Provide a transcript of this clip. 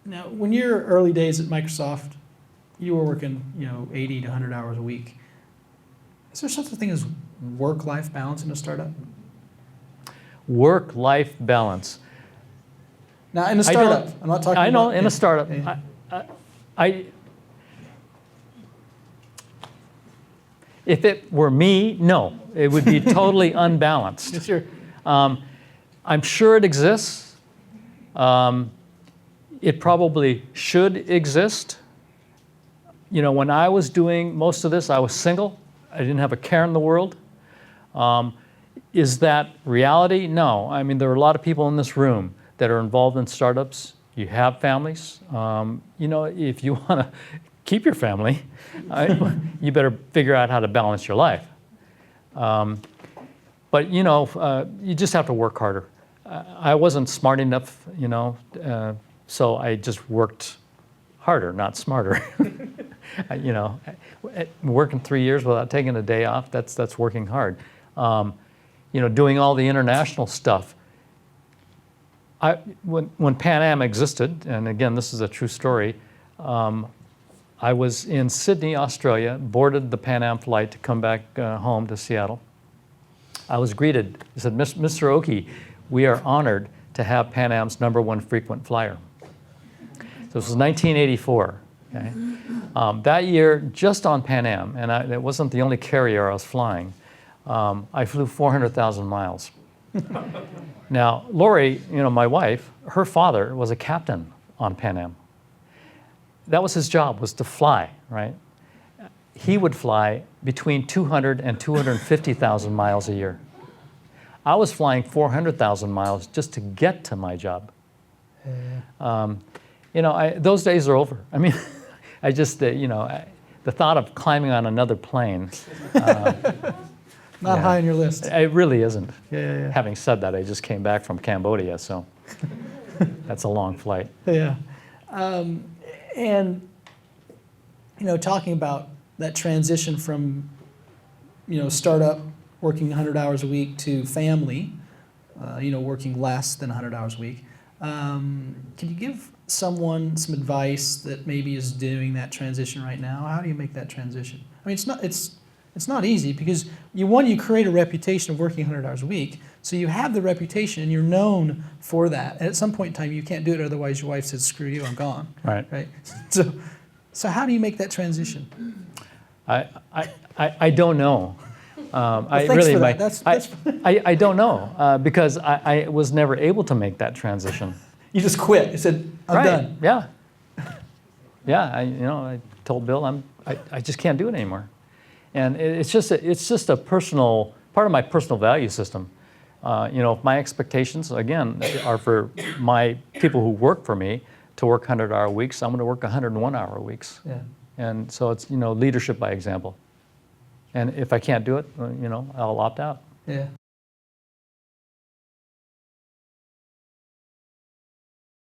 Now, when your early days at Microsoft, you were working, 80 to 100 hours a week. Is there such a thing as work-life balance in a startup? Work-life balance. Now, in a startup, I'm not talking about... I know, in a startup. If it were me, no. It would be totally unbalanced. Sure. I'm sure it exists. It probably should exist. When I was doing most of this, I was single. I didn't have a care in the world. Is that reality? No. I mean, there are a lot of people in this room that are involved in startups. You have families. If you want to keep your family, you better figure out how to balance your life. But you just have to work harder. I wasn't smart enough, so I just worked harder, not smarter. Working 3 years without taking a day off, that's working hard. Doing all the international stuff. When Pan Am existed, and again, this is a true story, I was in Sydney, Australia, boarded the Pan Am flight to come back home to Seattle. I was greeted. He said, Mr. Oki, we are honored to have Pan Am's #1 frequent flyer. So this was 1984. Okay? That year, just on Pan Am, and it wasn't the only carrier I was flying, I flew 400,000 miles. Now, Lori, my wife, her father was a captain on Pan Am. That was his job, was to fly, right? He would fly between 200 and 250,000 miles a year. I was flying 400,000 miles just to get to my job. Those days are over. I mean, I just, the thought of climbing on another plane. Not high on your list. It really isn't. Yeah. Having said that, I just came back from Cambodia, so that's a long flight. Yeah. And, talking about that transition from, startup, working 100 hours a week, to family, working less than 100 hours a week. Can you give someone some advice that maybe is doing that transition right now? How do you make that transition? I mean, it's not easy because you create a reputation of working 100 hours a week, so you have the reputation and you're known for that. And at some point in time, you can't do it, otherwise your wife says, "Screw you, I'm gone." Right. So how do you make that transition? I don't know. Thanks for that. I don't know because I was never able to make that transition. You just quit. You said, "I'm done." Yeah. I told Bill I just can't do it anymore, and it's just a personal part of my personal value system. My expectations again are for my people who work for me to work 100-hour weeks. I'm going to work 101-hour weeks. Yeah. And so it's leadership by example. And if I can't do it, I'll opt out. Yeah.